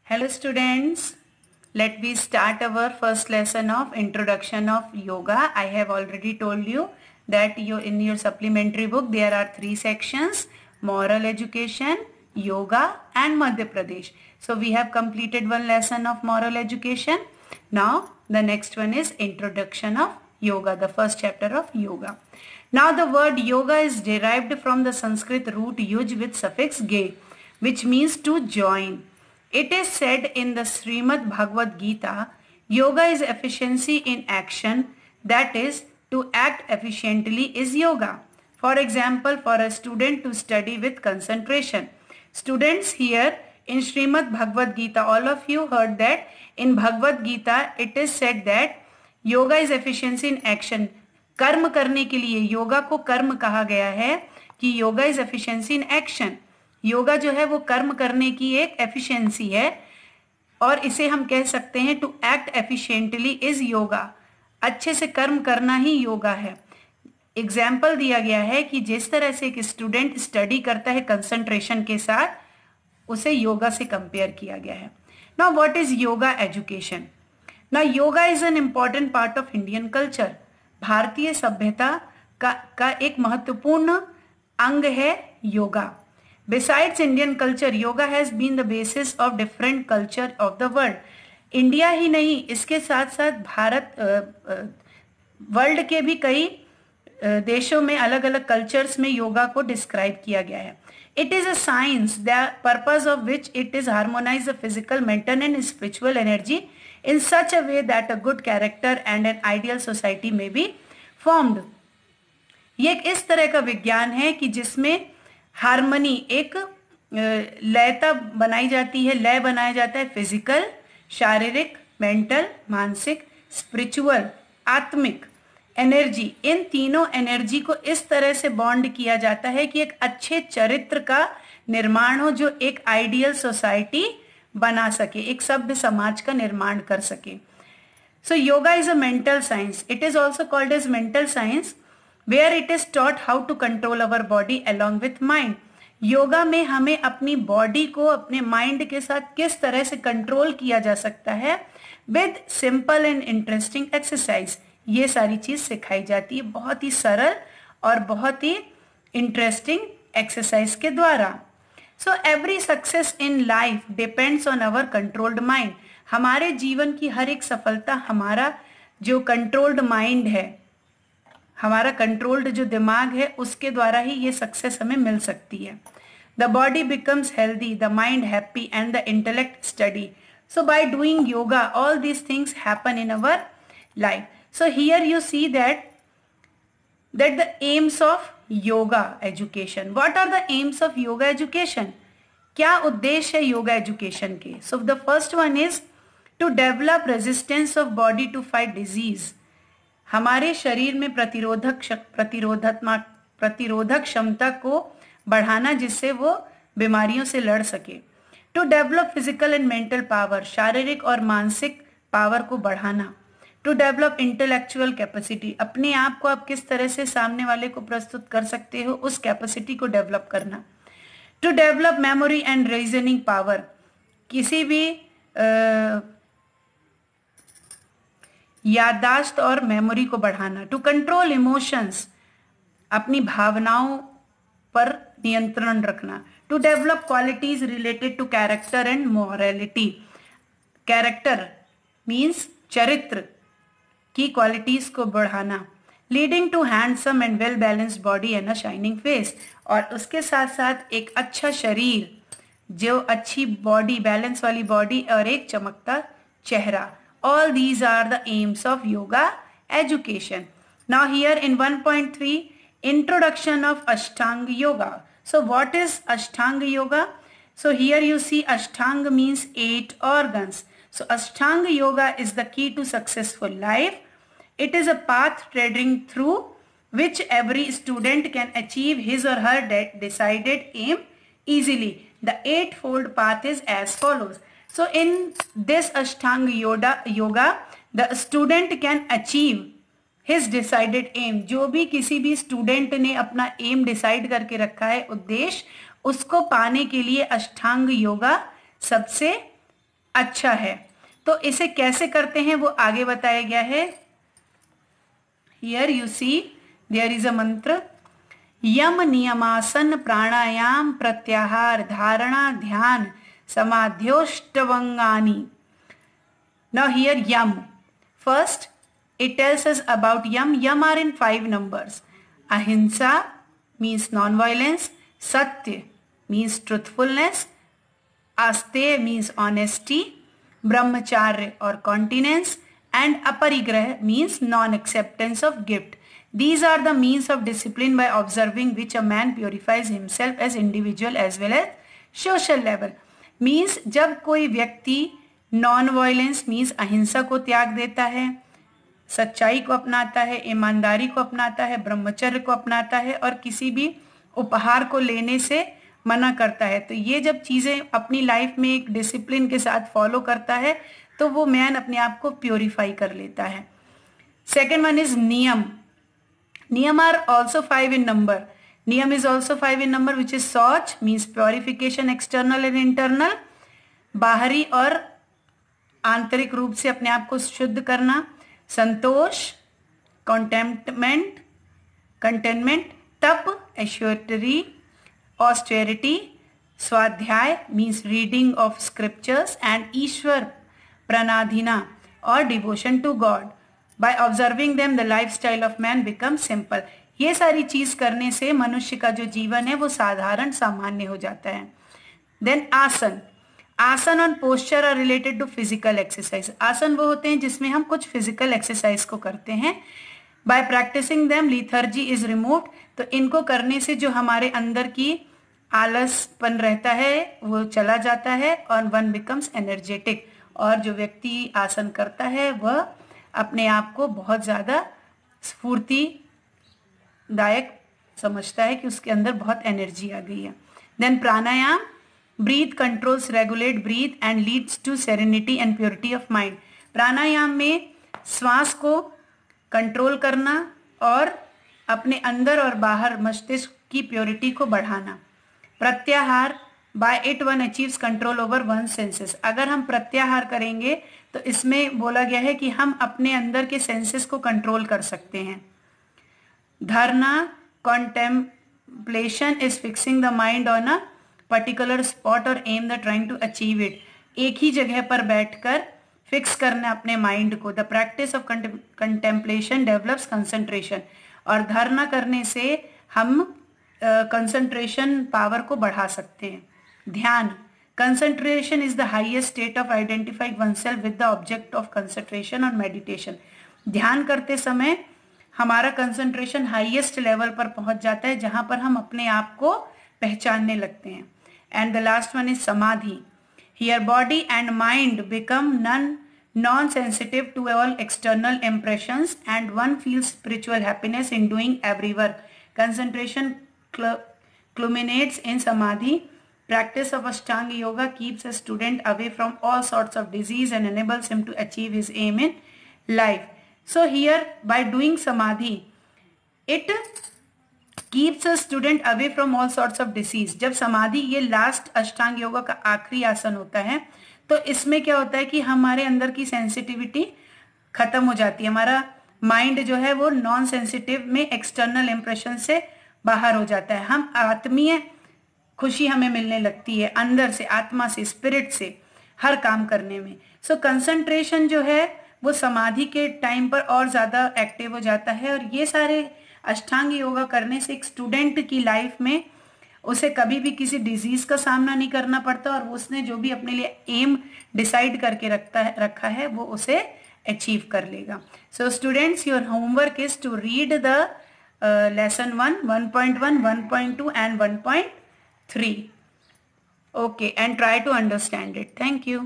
Hello students, let me start our first lesson of introduction of yoga. I have already told you that in your supplementary book there are 3 sections: moral education, yoga and Madhya Pradesh. So we have completed one lesson of moral education. Now the next one is introduction of yoga, the first chapter of yoga. Now the word yoga is derived from the Sanskrit root yuj with suffix ge, which means to join. It is said in the Srimad Bhagavad Gita, yoga is efficiency in action, that is, to act efficiently is yoga. For example, for a student to study with concentration. Students, here in Srimad Bhagavad Gita, all of you heard that in Bhagavad Gita it is said that yoga is efficiency in action. कर्म करने के लिए योगा को कर्म कहा गया है कि yoga is efficiency in action. Yoga जो है वो कर्म करने की एक एफिशिएंसी है और इसे हम कह सकते हैं to act efficiently is yoga. अच्छे से कर्म करना ही योगा है. एग्जाम्पल दिया गया है कि जिस तरह से एक स्टूडेंट स्टडी करता है कंसंट्रेशन के साथ, उसे योगा से कंपेयर किया गया है. Now what is yoga education? Now yoga is an important part of Indian culture. भारतीय सभ्यता का एक महत्वपूर्ण अंग है yoga. Besides Indian culture, yoga has been the basis of different culture of the world. India ही नहीं, इसके साथ साथ भारत वर्ल्ड के भी कई देशों में अलग अलग कल्चर्स में योगा को डिस्क्राइब किया गया है. It is a science the purpose of which it is harmonise the physical, mental and spiritual energy in such a way that a good character and an ideal society may be formed. ये एक इस तरह का विज्ञान है कि जिसमें harmony, एक लयता बनाई जाती है, लय बनाया जाता है फिजिकल, शारीरिक, मेंटल, मानसिक, स्पिरिचुअल, आत्मिक एनर्जी. इन तीनों एनर्जी को इस तरह से बॉन्ड किया जाता है कि एक अच्छे चरित्र का निर्माण हो जो एक आइडियल सोसाइटी बना सके, एक सभ्य समाज का निर्माण कर सके. So yoga is a mental science. It is also called as mental science where it is taught how to control our body along with mind. Yoga में हमें अपनी बॉडी को अपने माइंड के साथ किस तरह से कंट्रोल किया जा सकता है with simple and interesting exercise. ये सारी चीज सिखाई जाती है बहुत ही सरल और बहुत ही इंटरेस्टिंग एक्सरसाइज के द्वारा. So every success in life depends on our controlled mind. हमारे जीवन की हर एक सफलता हमारा जो कंट्रोल्ड माइंड है, हमारा कंट्रोल्ड जो दिमाग है, उसके द्वारा ही ये सक्सेस हमें मिल सकती है. The body becomes healthy, the mind happy and the intellect steady. So by doing yoga, all these things happen in our life. So here you see that the aims of yoga education. What are the aims of yoga education? क्या उद्देश्य है yoga education के? So the first one is to develop resistance of body to fight disease. हमारे शरीर में प्रतिरोधक क्षमता को बढ़ाना जिससे वो बीमारियों से लड़ सके. To develop physical and mental power. शारीरिक और मानसिक पावर को बढ़ाना. To develop intellectual capacity. अपने आप को आप किस तरह से सामने वाले को प्रस्तुत कर सकते हो, उस कैपेसिटी को डेवलप करना. To develop memory and reasoning power. किसी भी याददाश्त और मेमोरी को बढ़ाना. To control emotions. अपनी भावनाओं पर नियंत्रण रखना. To develop qualities related to character and morality. Character means चरित्र की क्वालिटीज को बढ़ाना. Leading to handsome and well balanced body and a shining face. और उसके साथ साथ एक अच्छा शरीर, जो अच्छी बॉडी, बैलेंस वाली बॉडी और एक चमकता चेहरा. All these are the aims of yoga education. Now here in 1.3 introduction of Ashtanga yoga. So what is Ashtanga yoga? So here you see Ashtanga means 8 organs. So Ashtanga Yoga is the key to successful life. It is a path treading through which every student can achieve his or her decided aim easily. The eightfold path is as follows. So in this Ashtanga Yoga, the student can achieve his decided aim. जो भी किसी भी student ने अपना M decide करके रखा है, उद्देश्य, उसको पाने के लिए अष्टांग योगा सबसे अच्छा है। तो इसे कैसे करते हैं वो आगे बताया गया है। Here you see there is a mantra, yama नियमासन प्राणायाम प्रत्याहार धारणा ध्यान समाध्योष्टवंगानी। Now here yam. First, it tells us about yam. Yam are in 5 numbers. Ahimsa means non-violence. Satya means truthfulness. Aste means honesty. Brahmacharya or continence. And aparigraha means non-acceptance of gift. These are the means of discipline by observing which a man purifies himself as individual as well as social level. Means जब कोई व्यक्ति non violence means अहिंसा को त्याग देता है, सच्चाई को अपनाता है, ईमानदारी को अपनाता है, ब्रह्मचर्य को अपनाता है और किसी भी उपहार को लेने से मना करता है, तो ये जब चीजें अपनी लाइफ में एक डिसिप्लिन के साथ फॉलो करता है तो वो मैन अपने आप को प्योरीफाई कर लेता है। सेकेंड वन इज नियम। नियम आर ऑल्सो 5 in number. नियम is also 5 in number which is शौच means purification external and internal, बाहरी और आंतरिक रूप से अपने आप को शुद्ध करना। संतोष कंटेनमेंट, तप एश्योरिटी ऑस्टेरिटी, स्वाध्याय means reading of scriptures and ईश्वर प्रणाधिना और devotion to god. By observing them the lifestyle of man become simple. ये सारी चीज करने से मनुष्य का जो जीवन है वो साधारण सामान्य हो जाता है। देन आसन। आसन और posture are related to physical exercise. आसन वो होते हैं जिसमें हम कुछ फिजिकल एक्सरसाइज को करते हैं। By practicing them lethargy is removed. तो इनको करने से जो हमारे अंदर की आलसपन रहता है वो चला जाता है और वन बिकम्स एनर्जेटिक। और जो व्यक्ति आसन करता है वह अपने आप को बहुत ज्यादा स्फूर्तिदायक समझता है कि उसके अंदर बहुत एनर्जी आ गई है। Then pranayama. Breath controls regulate breath and leads to serenity and purity of mind. प्राणायाम में श्वास को कंट्रोल करना और अपने अंदर और बाहर मस्तिष्क की प्योरिटी को बढ़ाना। Pratyahara. By it one achieves control over one senses. अगर हम प्रत्याहार करेंगे तो इसमें बोला गया है कि हम अपने अंदर के सेंसेस को कंट्रोल कर सकते हैं। Dharana contemplation is fixing the mind on a particular spot और aim the trying to achieve it. एक ही जगह पर बैठकर फिक्स करना अपने माइंड को। The practice of contemplation develops concentration. और धारणा करने से हम कंसंट्रेशन पावर को बढ़ा सकते हैं। ध्यान। Concentration is the highest state of identifying oneself with the object of concentration और मेडिटेशन। ध्यान करते समय हमारा कंसंट्रेशन हाईएस्ट लेवल पर पहुंच जाता है जहां पर हम अपने आप को पहचानने लगते हैं। And the last one is samadhi. Here body and mind become non-sensitive to all external impressions and one feels spiritual happiness in doing every work. Concentration culminates in samadhi. Practice of Ashtanga yoga keeps a student away from all sorts of disease and enables him to achieve his aim in life. So here by doing samadhi, it keeps a student away from all sorts of disease. जब समाधि ये last अष्टांग योगा का आखिरी आसन होता है तो इसमें क्या होता है कि हमारे अंदर की सेंसिटिविटी खत्म हो जाती है। हमारा माइंड जो है वो नॉन सेंसिटिव में एक्सटर्नल इंप्रेशन से बाहर हो जाता है। हम आत्मीय खुशी हमें मिलने लगती है अंदर से, आत्मा से, स्पिरिट से हर काम करने में। सो कंसंट्रेशन जो है वो समाधि के टाइम पर और ज्यादा एक्टिव हो जाता है। और ये सारे अष्टांग योगा करने से एक स्टूडेंट की लाइफ में उसे कभी भी किसी डिजीज का सामना नहीं करना पड़ता और उसने जो भी अपने लिए एम डिसाइड करके रखा है वो उसे अचीव कर लेगा। So students, your homework is to read the lesson 1, 1.1, 1.2 and 1.3. Okay, and try to understand it. Thank you.